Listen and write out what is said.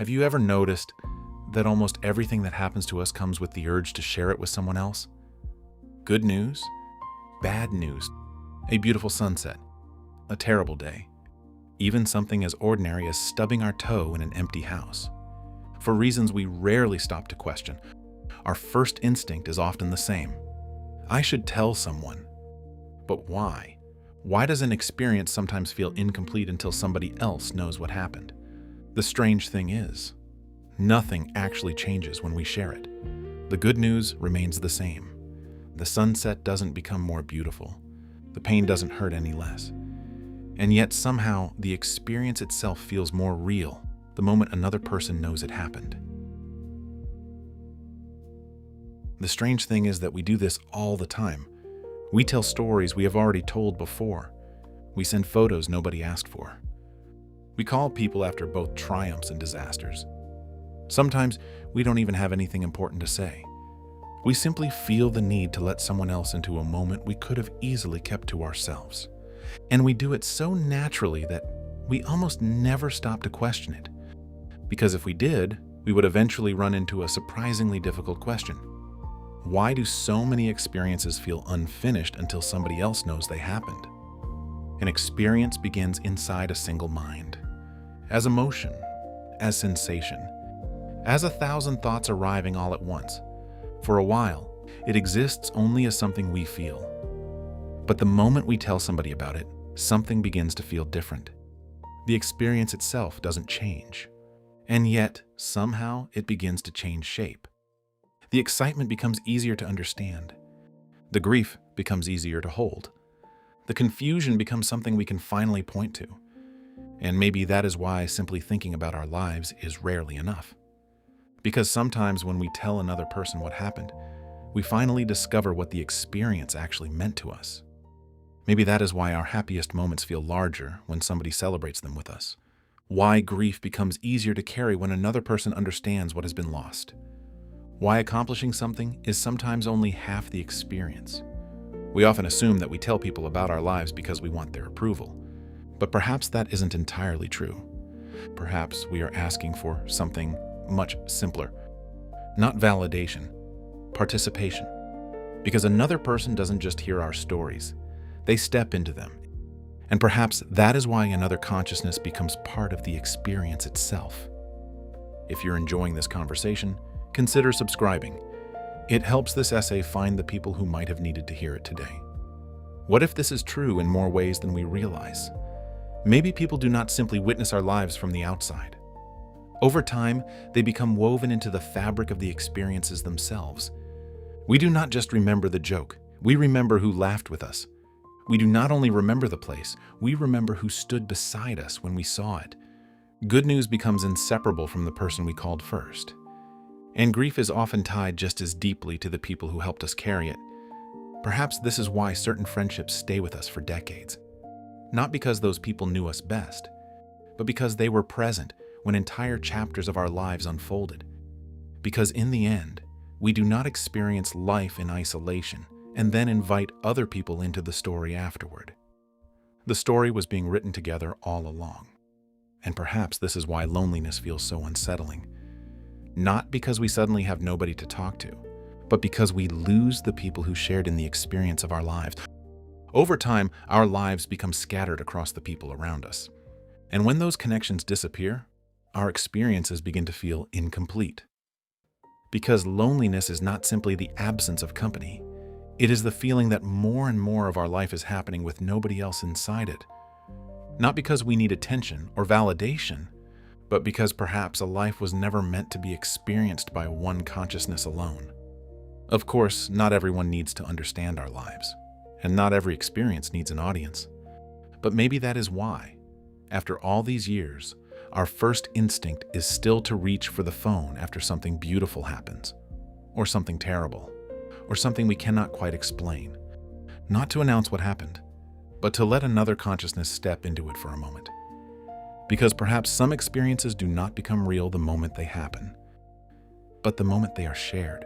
Have you ever noticed that almost everything that happens to us comes with the urge to share it with someone else? Good news, bad news, a beautiful sunset, a terrible day, even something as ordinary as stubbing our toe in an empty house. For reasons we rarely stop to question, our first instinct is often the same. I should tell someone. But why? Why does an experience sometimes feel incomplete until somebody else knows what happened? The strange thing is, nothing actually changes when we share it. The good news remains the same. The sunset doesn't become more beautiful. The pain doesn't hurt any less. And yet somehow the experience itself feels more real the moment another person knows it happened. The strange thing is that we do this all the time. We tell stories we have already told before. We send photos nobody asked for. We call people after both triumphs and disasters. Sometimes we don't even have anything important to say. We simply feel the need to let someone else into a moment we could have easily kept to ourselves. And we do it so naturally that we almost never stop to question it. Because if we did, we would eventually run into a surprisingly difficult question. Why do so many experiences feel unfinished until somebody else knows they happened? An experience begins inside a single mind. As emotion, as sensation, as 1,000 thoughts arriving all at once. For a while, it exists only as something we feel. But the moment we tell somebody about it, something begins to feel different. The experience itself doesn't change. And yet, somehow, it begins to change shape. The excitement becomes easier to understand. The grief becomes easier to hold. The confusion becomes something we can finally point to. And maybe that is why simply thinking about our lives is rarely enough. Because sometimes when we tell another person what happened, we finally discover what the experience actually meant to us. Maybe that is why our happiest moments feel larger when somebody celebrates them with us. Why grief becomes easier to carry when another person understands what has been lost. Why accomplishing something is sometimes only half the experience. We often assume that we tell people about our lives because we want their approval. But perhaps that isn't entirely true. Perhaps we are asking for something much simpler. Not validation, participation. Because another person doesn't just hear our stories, they step into them. And perhaps that is why another consciousness becomes part of the experience itself. If you're enjoying this conversation, consider subscribing. It helps this essay find the people who might have needed to hear it today. What if this is true in more ways than we realize? Maybe people do not simply witness our lives from the outside. Over time, they become woven into the fabric of the experiences themselves. We do not just remember the joke, we remember who laughed with us. We do not only remember the place, we remember who stood beside us when we saw it. Good news becomes inseparable from the person we called first. And grief is often tied just as deeply to the people who helped us carry it. Perhaps this is why certain friendships stay with us for decades. Not because those people knew us best, but because they were present when entire chapters of our lives unfolded. Because in the end, we do not experience life in isolation and then invite other people into the story afterward. The story was being written together all along. And perhaps this is why loneliness feels so unsettling. Not because we suddenly have nobody to talk to, but because we lose the people who shared in the experience of our lives. Over time, our lives become scattered across the people around us. And when those connections disappear, our experiences begin to feel incomplete. Because loneliness is not simply the absence of company. It is the feeling that more and more of our life is happening with nobody else inside it. Not because we need attention or validation, but because perhaps a life was never meant to be experienced by one consciousness alone. Of course, not everyone needs to understand our lives. And not every experience needs an audience. But maybe that is why, after all these years, our first instinct is still to reach for the phone after something beautiful happens, or something terrible, or something we cannot quite explain. Not to announce what happened, but to let another consciousness step into it for a moment. Because perhaps some experiences do not become real the moment they happen, but the moment they are shared.